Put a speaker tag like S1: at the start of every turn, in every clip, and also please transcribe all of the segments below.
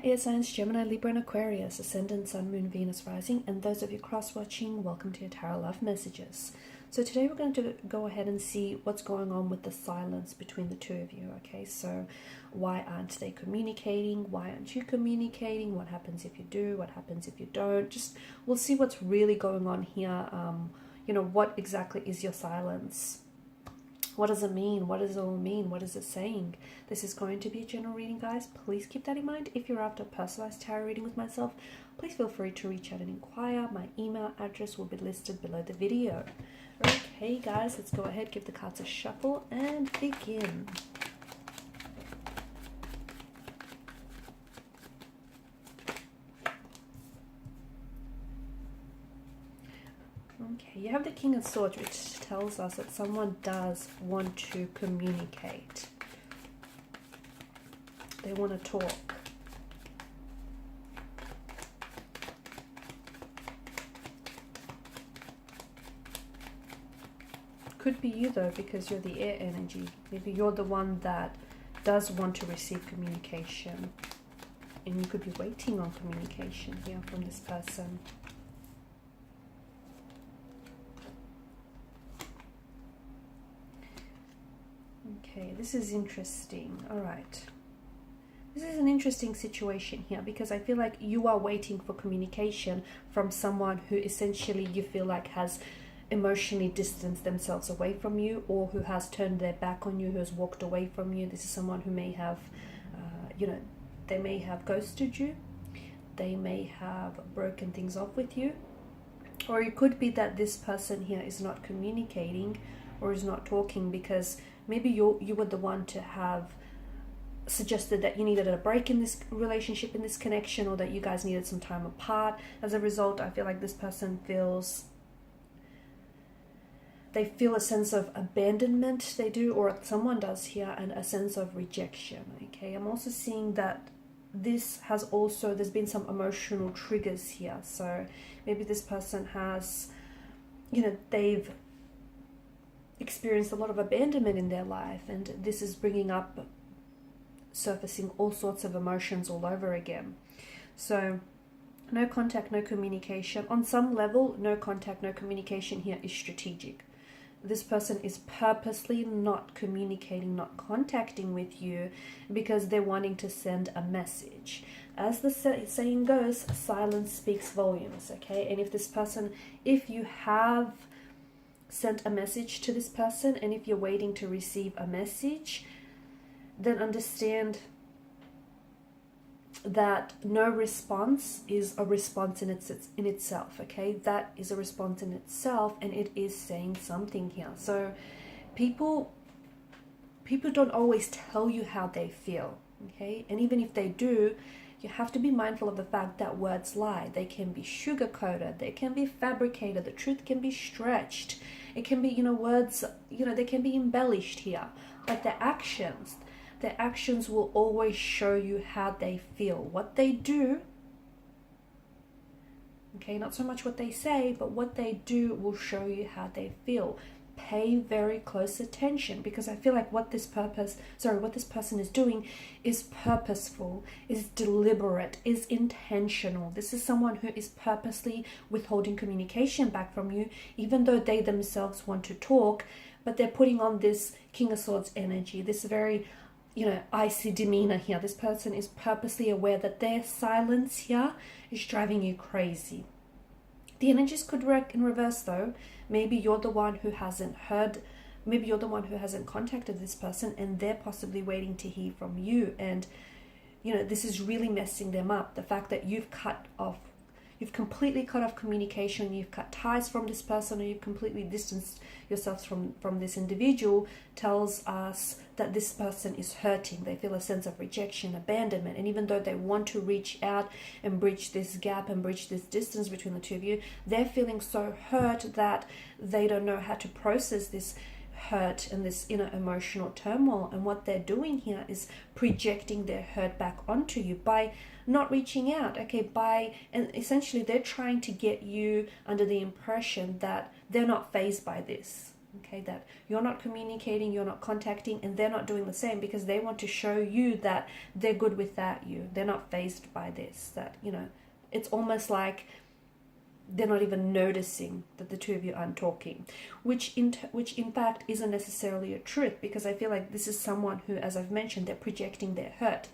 S1: air signs Gemini, Libra and Aquarius, Ascendant, Sun, Moon, Venus, Rising, and those of you cross-watching, welcome to your Tarot Love Messages. So today we're going to go ahead and see what's going on with the silence between the two of you, okay? So why aren't they communicating? Why aren't you communicating? What happens if you do? What happens if you don't? Just, we'll see what's really going on here. What exactly is your silence? What does it mean? What does it all mean? What is it saying? This is going to be a general reading, guys. Please keep that in mind. If you're after a personalized tarot reading with myself, please feel free to reach out and inquire. My email address will be listed below the video. Okay, guys, let's go ahead, give the cards a shuffle, and begin. Okay, you have the King of Swords, which tells us that someone does want to communicate. They want to talk. Could be you though, because you're the air energy. Maybe you're the one that does want to receive communication. And you could be waiting on communication here from this person. Okay, this is interesting. All right. This is an interesting situation here because I feel like you are waiting for communication from someone who essentially you feel like has emotionally distanced themselves away from you, or who has turned their back on you, who has walked away from you. This is someone who may have, they may have ghosted you. They may have broken things off with you. Or it could be that this person here is not communicating or is not talking because maybe you were the one to have suggested that you needed a break in this relationship, in this connection, or that you guys needed some time apart. As a result, I feel like this person they feel a sense of abandonment, they do, or someone does here, and a sense of rejection, okay? I'm also seeing that this has also, there's been some emotional triggers here. So maybe this person has, they've experienced a lot of abandonment in their life, and this is bringing up, surfacing all sorts of emotions all over again. So no contact, no communication. On some level, no contact, no communication here is strategic. This person is purposely not communicating, not contacting with you because they're wanting to send a message. As the saying goes, silence speaks volumes, okay? And if this person, if you have sent a message to this person and if you're waiting to receive a message, then understand that no response is a response in itself, okay? That is a response in itself, and it is saying something here. So people don't always tell you how they feel, okay? And even if they do, you have to be mindful of the fact that words lie. They can be sugar-coated, they can be fabricated, the truth can be stretched. It can be, words, they can be embellished here. Like their actions will always show you how they feel. What they do, okay, not so much what they say, but what they do will show you how they feel. Pay very close attention, because I feel like what this person is doing is purposeful, is deliberate, is intentional. This is someone who is purposely withholding communication back from you, even though they themselves want to talk, but they're putting on this King of Swords energy, this very icy demeanor here. This person is purposely aware that their silence here is driving you crazy. The energies could work in reverse though. Maybe you're the one who hasn't heard, maybe you're the one who hasn't contacted this person, and they're possibly waiting to hear from you. And, this is really messing them up. The fact that you've completely cut off communication, you've cut ties from this person, or you've completely distanced yourself from this individual, tells us that this person is hurting. They feel a sense of rejection, abandonment, and even though they want to reach out and bridge this gap and bridge this distance between the two of you, they're feeling so hurt that they don't know how to process this hurt and this inner emotional turmoil. And what they're doing here is projecting their hurt back onto you by not reaching out, okay? And essentially they're trying to get you under the impression that they're not fazed by this, Okay, that you're not communicating, you're not contacting, and they're not doing the same because they want to show you that they're good without you. They're not fazed by this. That, you know, it's almost like they're not even noticing that the two of you aren't talking, which in fact isn't necessarily a truth, because I feel like this is someone who, as I've mentioned, they're projecting their hurt.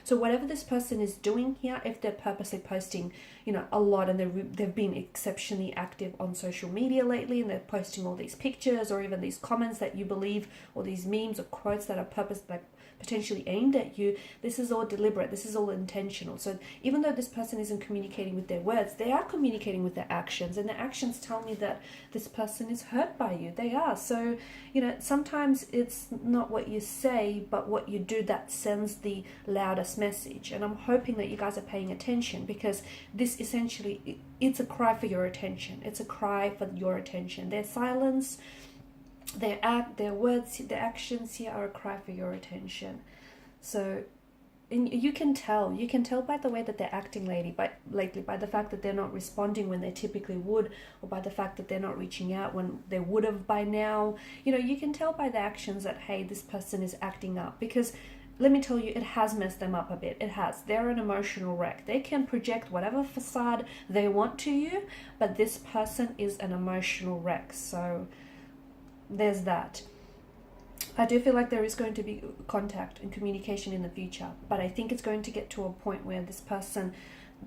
S1: So whatever this person is doing here, if they're purposely posting, you know, a lot, and they've been exceptionally active on social media lately, and they're posting all these pictures or even these comments that you believe, or these memes or quotes that are potentially aimed at you, this is all deliberate, this is all intentional. So even though this person isn't communicating with their words, they are communicating with their actions, and their actions tell me that this person is hurt by you. They are. So, you know, sometimes it's not what you say, but what you do that sends the loudest message. And I'm hoping that you guys are paying attention, because this essentially, it's a cry for your attention. It's a cry for your attention. Their silence, their words, their actions here are a cry for your attention. So, and you can tell by the way that they're acting lately, by the fact that they're not responding when they typically would, or by the fact that they're not reaching out when they would have by now. You know, you can tell by the actions that, hey, this person is acting up, because let me tell you, it has messed them up a bit. It has. They're an emotional wreck. They can project whatever facade they want to you, but this person is an emotional wreck. So there's that. I do feel like there is going to be contact and communication in the future, but I think it's going to get to a point where this person,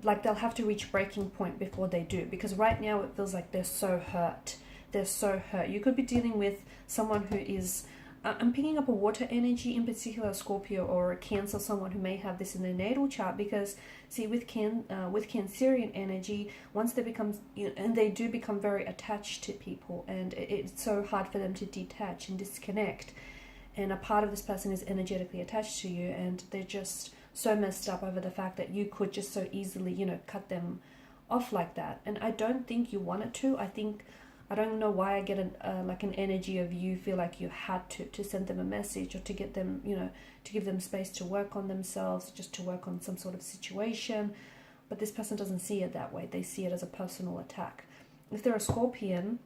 S1: like, they'll have to reach breaking point before they do, because right now it feels like they're so hurt. They're so hurt. You could be dealing with someone who is, I'm picking up a water energy, in particular Scorpio or a Cancer, someone who may have this in their natal chart, because see, with Cancerian energy, once they become, and they do become very attached to people, and it's so hard for them to detach and disconnect, and a part of this person is energetically attached to you, and they're just so messed up over the fact that you could just so easily, you know, cut them off like that. And I don't think you wanted to. I don't know why I get an energy of you feel like you had to send them a message, or to get them, you know, to give them space to work on themselves, just to work on some sort of situation. But this person doesn't see it that way. They see it as a personal attack. If they're a Scorpion,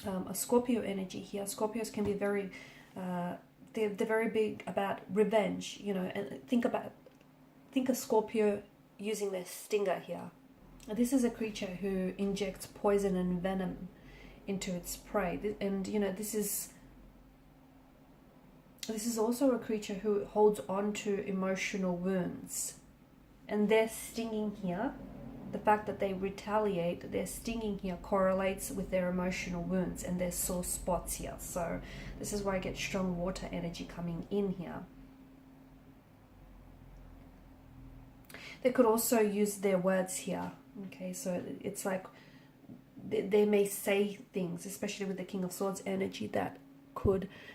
S1: a Scorpio energy here, Scorpios can be very, they're very big about revenge, you know, and think of Scorpio using their stinger here. This is a creature who injects poison and venom into its prey, and you know, this is also a creature who holds on to emotional wounds, and their stinging here, the fact that they retaliate, their stinging here correlates with their emotional wounds and their sore spots here. So this is why I get strong water energy coming in here. They could also use their words here. Okay, so it's like they may say things, especially with the King of Swords energy, that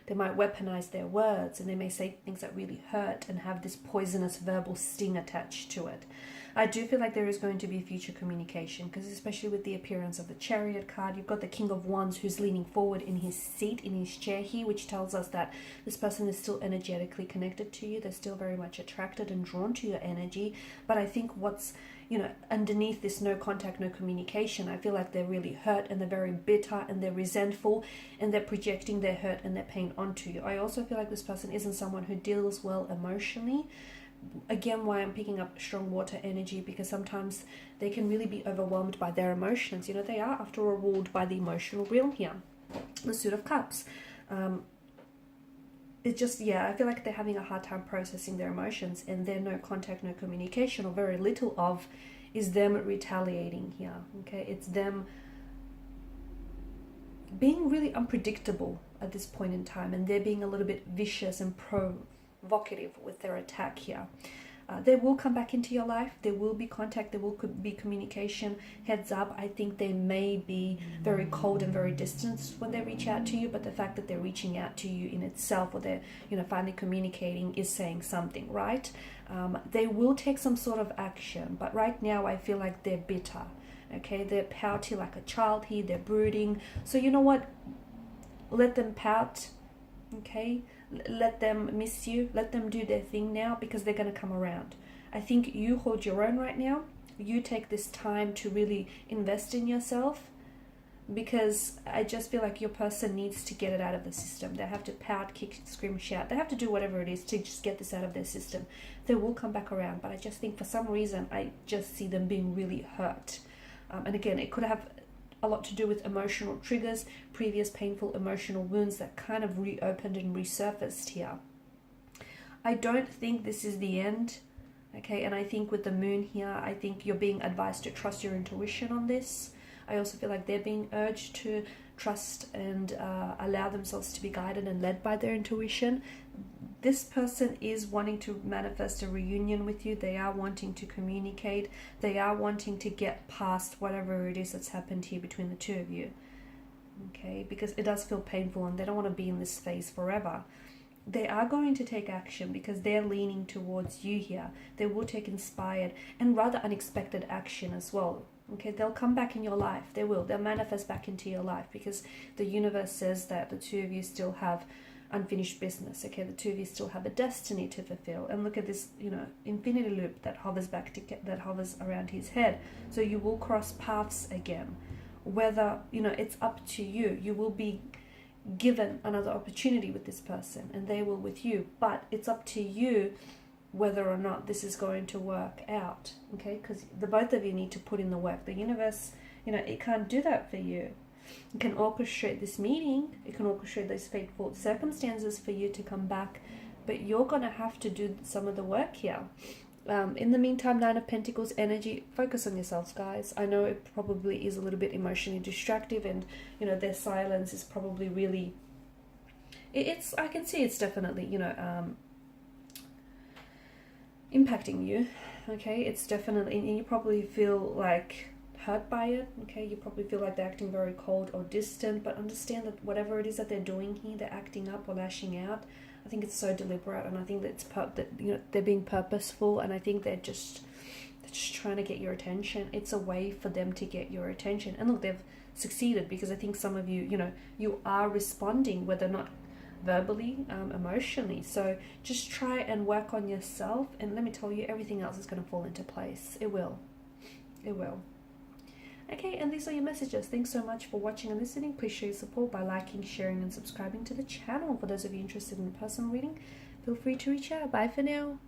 S1: they might weaponize their words, and they may say things that really hurt and have this poisonous verbal sting attached to it. I do feel like there is going to be future communication, because especially with the appearance of the Chariot card, you've got the King of Wands who's leaning forward in his seat, in his chair here, which tells us that this person is still energetically connected to you. They're still very much attracted and drawn to your energy. But I think what's, you know, underneath this no contact, no communication, I feel like they're really hurt, and they're very bitter, and they're resentful, and they're projecting their hurt and their pain onto you. I also feel like this person isn't someone who deals well emotionally. Again, why I'm picking up strong water energy, because sometimes they can really be overwhelmed by their emotions. You know, they are, after all, ruled by the emotional realm here. The Suit of Cups. It's just, yeah, I feel like they're having a hard time processing their emotions, and their no contact, no communication, or very little of, is them retaliating here. Okay, it's them being really unpredictable at this point in time, and they're being a little bit vicious and provocative with their attack here. They will come back into your life. There will be contact. There will be communication. Heads up, I think they may be very cold and very distant when they reach out to you, but the fact that they're reaching out to you in itself, or they're, you know, finally communicating, is saying something, right? They will take some sort of action, but right now I feel like they're bitter. Okay, they're pouty like a child here. They're brooding. So you know what? Let them pout. Okay, let them miss you, let them do their thing now, because they're going to come around. I think you hold your own right now. You take this time to really invest in yourself, because I just feel like your person needs to get it out of the system. They have to pout, kick, scream, shout. They have to do whatever it is to just get this out of their system. They will come back around, but I just think for some reason I just see them being really hurt. And again, it could have a lot to do with emotional triggers, previous painful emotional wounds that kind of reopened and resurfaced here. I don't think this is the end. Okay, and I think with the moon here, I think you're being advised to trust your intuition on this. I also feel like they're being urged to trust and allow themselves to be guided and led by their intuition. This person is wanting to manifest a reunion with you. They are wanting to communicate. They are wanting to get past whatever it is that's happened here between the two of you. Okay, because it does feel painful and they don't want to be in this phase forever. They are going to take action because they're leaning towards you here. They will take inspired and rather unexpected action as well. Okay, they'll come back in your life. They will. They'll manifest back into your life because the universe says that the two of you still have unfinished business. Okay, the two of you still have a destiny to fulfill. And look at this, you know, infinity loop that hovers back to that hovers around his head. So you will cross paths again. Whether, you know, it's up to you. You will be given another opportunity with this person and they will with you, but it's up to you whether or not this is going to work out. Okay, because the both of you need to put in the work. The universe, you know, it can't do that for you. It can orchestrate this meeting, it can orchestrate those fateful circumstances for you to come back, but you're gonna have to do some of the work here. In the meantime, Nine of Pentacles energy, focus on yourselves, guys. I know it probably is a little bit emotionally distractive and, you know, their silence is probably really, I can see it's definitely, you know, impacting you. Okay, it's definitely, and you probably feel like hurt by it. Okay, you probably feel like they're acting very cold or distant, but understand that whatever it is that they're doing here, they're acting up or lashing out, I think it's so deliberate, and I think that it's that, you know, they're being purposeful, and I think they're just trying to get your attention. It's a way for them to get your attention. And look, they've succeeded because I think some of you, you know, you are responding, whether or not verbally, emotionally. So just try and work on yourself, and let me tell you, everything else is going to fall into place. It will. It will. Okay, and these are your messages. Thanks so much for watching and listening. Please show your support by liking, sharing, and subscribing to the channel. For those of you interested in a personal reading, feel free to reach out. Bye for now.